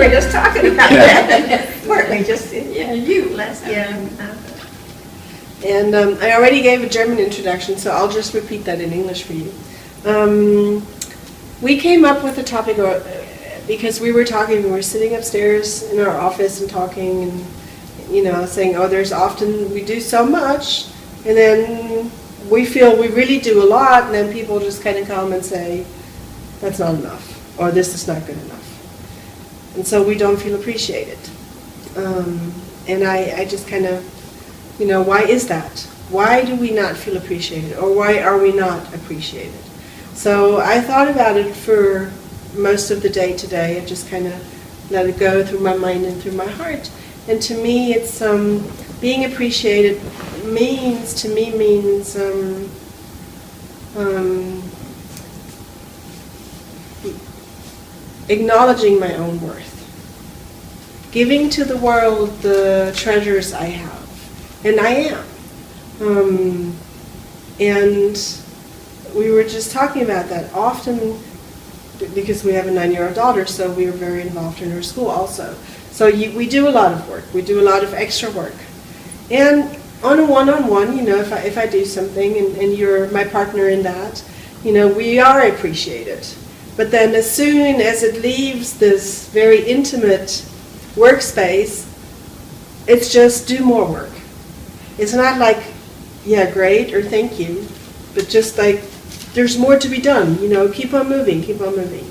were just talking about that. Partly just, you, Leslie. And I already gave a German introduction, so I'll just repeat that in English for you. We came up with the topic because we were sitting upstairs in our office and talking and, saying, there's often, we do so much, and then we feel we really do a lot, and then people just kind of come and say, that's not enough, or this is not good enough. And so we don't feel appreciated. And I just kind of, why is that? Why do we not feel appreciated? Or why are we not appreciated? So I thought about it for most of the day today. I just kind of let it go through my mind and through my heart. And to me, it's being appreciated means acknowledging my own worth. Giving to the world the treasures I have. And I am. And we were just talking about that. Often, because we have a 9-year-old daughter, so we are very involved in her school also. So we do a lot of work. We do a lot of extra work. And on a one-on-one, if I do something and you're my partner in that, we are appreciated. But then as soon as it leaves this very intimate workspace, it's just do more work. It's not like, yeah, great, or thank you, but just like, there's more to be done, keep on moving, keep on moving.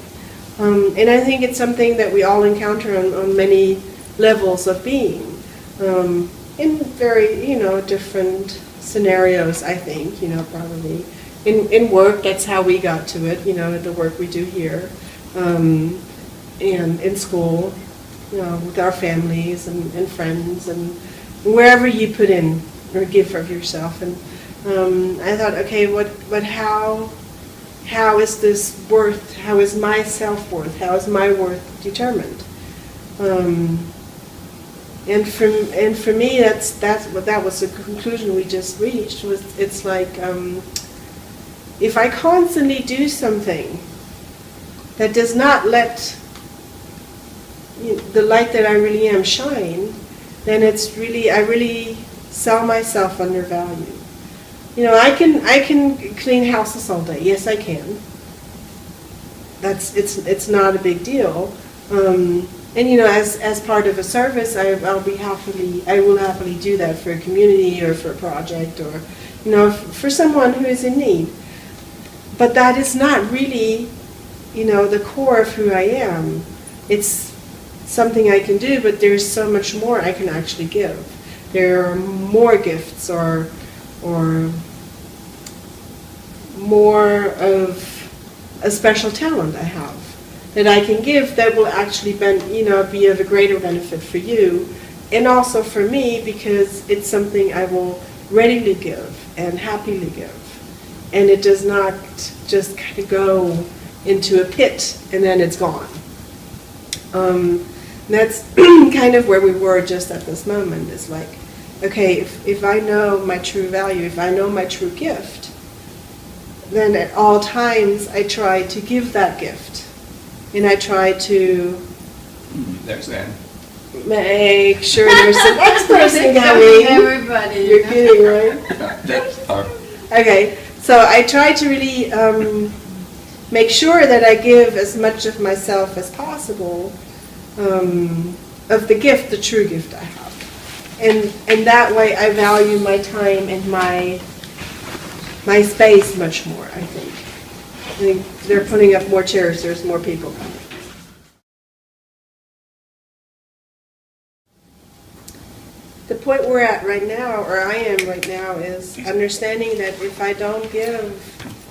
And I think it's something that we all encounter on many levels of being, in very, different scenarios, I think, probably. In work, that's how we got to it, the work we do here, and in school, with our families and friends, and wherever you put in or give of yourself. And I thought, okay, but how is this worth? How is my self-worth? How is my worth determined? And for me, that was the conclusion we just reached. It's like if I constantly do something that does not let the light that I really am shine, then I really sell myself undervalue. I can clean houses all day. Yes, I can. It's not a big deal. And as part of a service, I will happily do that for a community or for a project or for someone who is in need. But that is not really the core of who I am. It's something I can do, but there's so much more I can actually give. There are more gifts or more of a special talent I have that I can give that will actually be of a greater benefit for you and also for me, because it's something I will readily give and happily give. And it does not just kind of go into a pit and then it's gone. That's kind of where we were just at this moment. It's like, okay, if I know my true value, if I know my true gift, then at all times I try to give that gift. And I try to make sure there's the next person coming. Everybody. You're kidding, right? Okay, so I try to really make sure that I give as much of myself as possible, of the gift, the true gift I have. And that way I value my time and my space much more, I think. I think they're putting up more chairs, there's more people coming. The point we're at right now, or I am right now, is understanding that if I don't give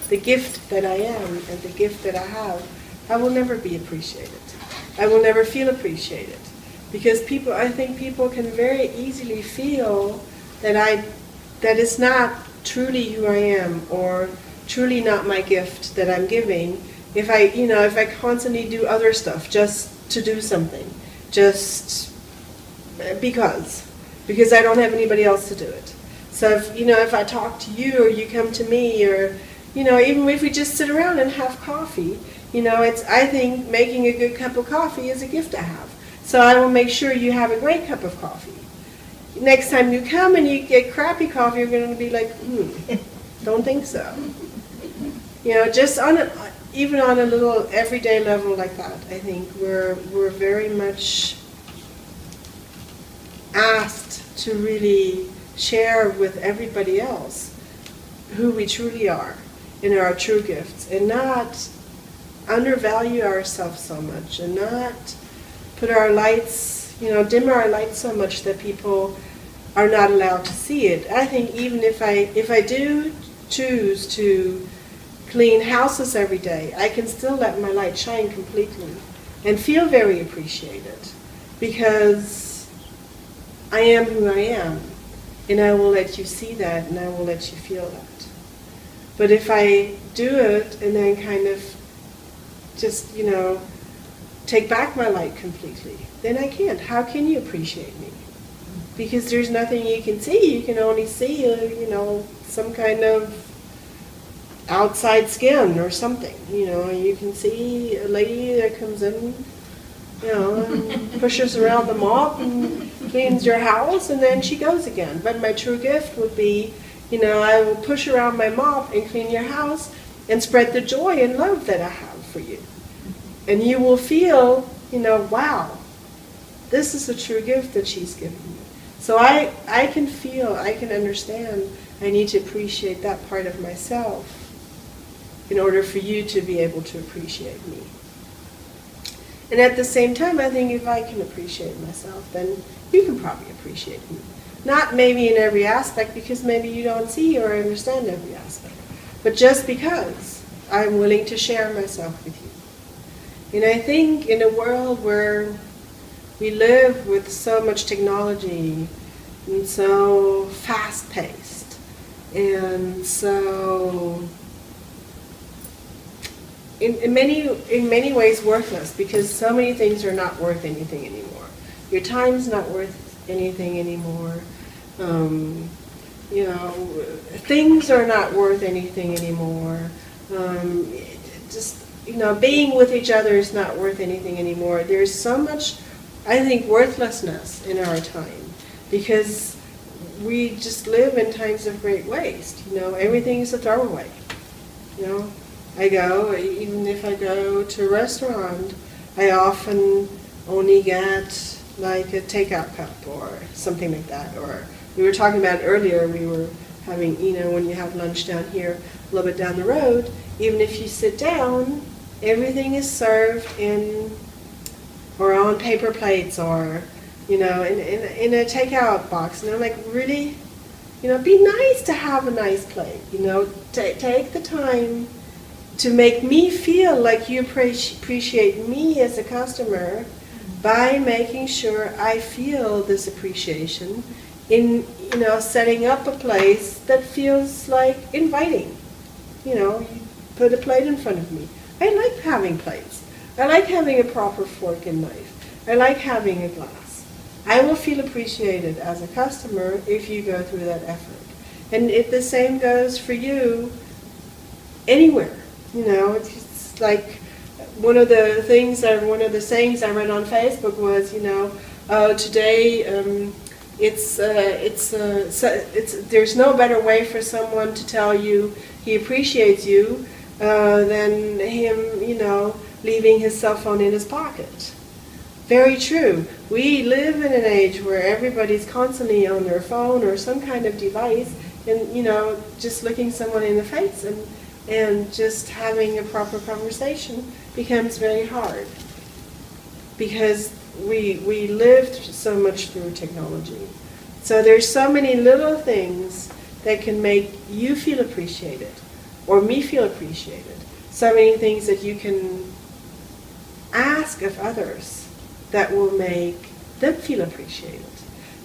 the gift that I am and the gift that I have, I will never be appreciated. I will never feel appreciated. Because I think people can very easily feel that it's not truly who I am, or truly not my gift that I'm giving, if I constantly do other stuff just to do something, just because I don't have anybody else to do it. So if I talk to you or you come to me, or even if we just sit around and have coffee, I think making a good cup of coffee is a gift I have. So I will make sure you have a great cup of coffee. Next time you come and you get crappy coffee, you're going to be like, don't think so. Just even on a little everyday level like that, I think we're very much asked to really share with everybody else who we truly are and our true gifts, and not undervalue ourselves so much, and not put our lights, dim our lights so much that people are not allowed to see it. I think even if I do choose to clean houses every day, I can still let my light shine completely and feel very appreciated, because I am who I am, and I will let you see that, and I will let you feel that. But if I do it and then kind of just, take back my light completely, then I can't. How can you appreciate me? Because there's nothing you can see. You can only see, some kind of outside skin or something. You can see a lady that comes in, and pushes around the mop and cleans your house, and then she goes again. But my true gift would be, I will push around my mop and clean your house and spread the joy and love that I have for you. And you will feel, wow, this is a true gift that she's given me. So I can feel, I can understand, I need to appreciate that part of myself in order for you to be able to appreciate me. And at the same time, I think if I can appreciate myself, then you can probably appreciate me. Not maybe in every aspect, because maybe you don't see or understand every aspect, but just because I'm willing to share myself with you. And I think in a world where we live with so much technology and so fast-paced and so in many ways worthless, because so many things are not worth anything anymore. Your time's not worth anything anymore. Things are not worth anything anymore. Being with each other is not worth anything anymore. There's so much, I think, worthlessness in our time, because we just live in times of great waste. Everything is a throwaway. Even if I go to a restaurant, I often only get like a takeout cup or something like that. Or we were talking about earlier, we were having, when you have lunch down here, a little bit down the road, even if you sit down, everything is served or on paper plates, or, in a takeout box. And I'm like, really? Be nice to have a nice plate. Take the time to make me feel like you appreciate me as a customer by making sure I feel this appreciation in, setting up a place that feels like inviting. You put a plate in front of me. I like having plates. I like having a proper fork and knife. I like having a glass. I will feel appreciated as a customer if you go through that effort. And if the same goes for you anywhere. It's like one of the sayings I read on Facebook was, today there's no better way for someone to tell you he appreciates you than him, leaving his cell phone in his pocket. Very true. We live in an age where everybody's constantly on their phone or some kind of device, and just looking someone in the face and just having a proper conversation becomes very hard, because we lived so much through technology. So there's so many little things that can make you feel appreciated or me feel appreciated. So many things that you can ask of others that will make them feel appreciated.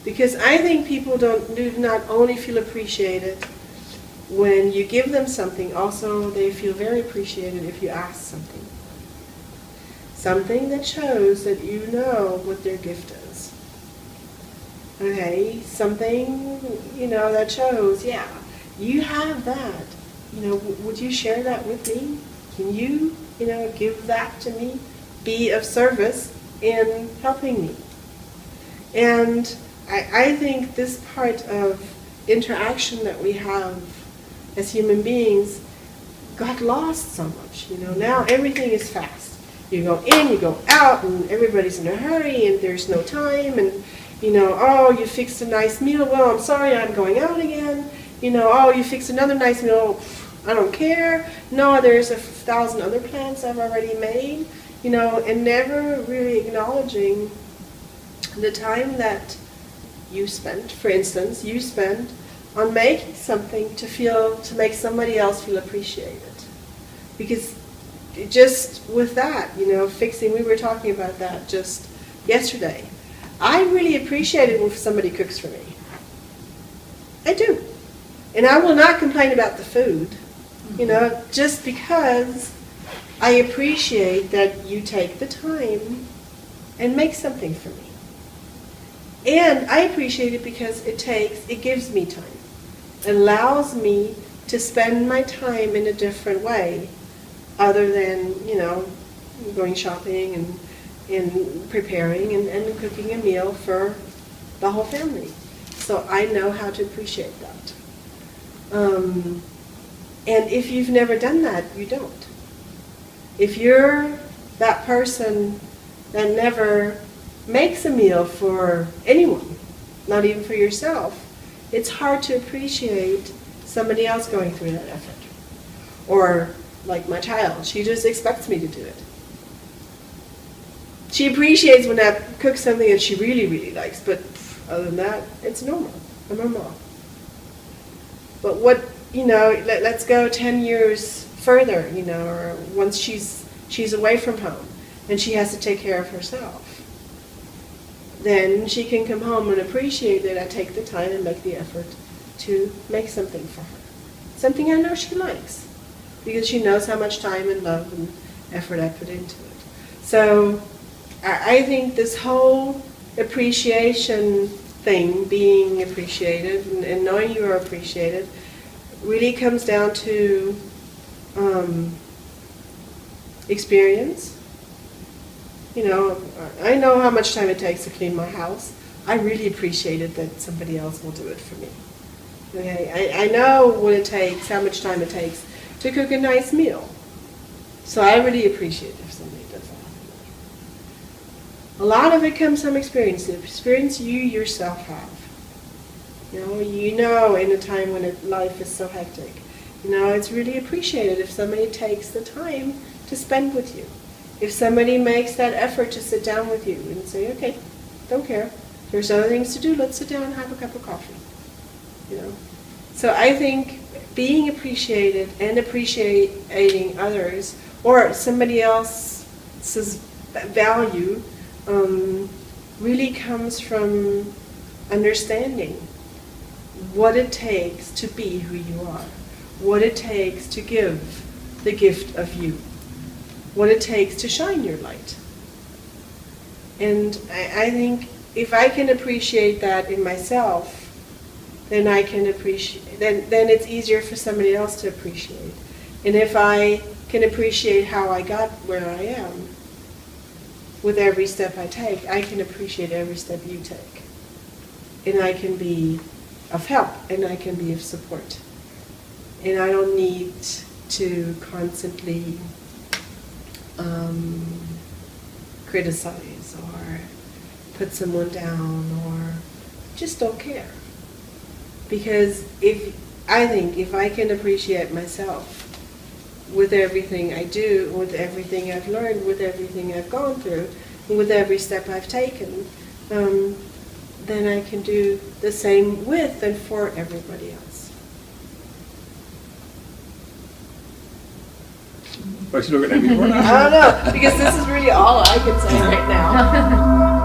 Because I think people do not only feel appreciated when you give them something, also they feel very appreciated if you ask something. Something that shows that you know what their gift is. Okay, something, that shows, yeah, you have that. Would you share that with me? Can you, give that to me? Be of service in helping me. And I think this part of interaction that we have as human beings got lost so much. Now everything is fast. You go in, you go out, and everybody's in a hurry, and there's no time, and oh, you fixed a nice meal. Well, I'm sorry, I'm going out again. Oh, you fixed another nice meal. I don't care. No, there's 1,000 other plans I've already made. And never really acknowledging the time that you spent, for instance, on making something to make somebody else feel appreciated. Because just with that, fixing, we were talking about that just yesterday. I really appreciate it when somebody cooks for me. I do. And I will not complain about the food, just because I appreciate that you take the time and make something for me. And I appreciate it because it gives me time. It allows me to spend my time in a different way other than, going shopping and preparing and cooking a meal for the whole family. So I know how to appreciate that. And if you've never done that, you don't. If you're that person that never makes a meal for anyone, not even for yourself, it's hard to appreciate somebody else going through that effort. Or like my child, she just expects me to do it. She appreciates when I cook something that she really, really likes, but other than that, it's normal. I'm her mom. But let's go 10 years further, or once she's away from home and she has to take care of herself. Then she can come home and appreciate that I take the time and make the effort to make something for her. Something I know she likes, because she knows how much time and love and effort I put into it. So I think this whole appreciation thing, being appreciated and knowing you are appreciated, really comes down to experience. I know how much time it takes to clean my house. I really appreciate it that somebody else will do it for me. Okay, I know what it takes, how much time it takes to cook a nice meal. So I really appreciate it if somebody does that for me. A lot of it comes from experience, the experience you yourself have. In a time when life is so hectic. It's really appreciated if somebody takes the time to spend with you. If somebody makes that effort to sit down with you and say, okay, don't care. There's other things to do. Let's sit down and have a cup of coffee. So I think being appreciated and appreciating others or somebody else's value really comes from understanding what it takes to be who you are, what it takes to give the gift of you, what it takes to shine your light. And I think if I can appreciate that in myself, then I can appreciate, then it's easier for somebody else to appreciate. And if I can appreciate how I got where I am, with every step I take, I can appreciate every step you take. And I can be of help, and I can be of support. And I don't need to constantly criticize or put someone down or just don't care. Because I think if I can appreciate myself with everything I do, with everything I've learned, with everything I've gone through, with every step I've taken, then I can do the same with and for everybody else. Why should you look at me for that? I don't know, because this is really all I can say right now.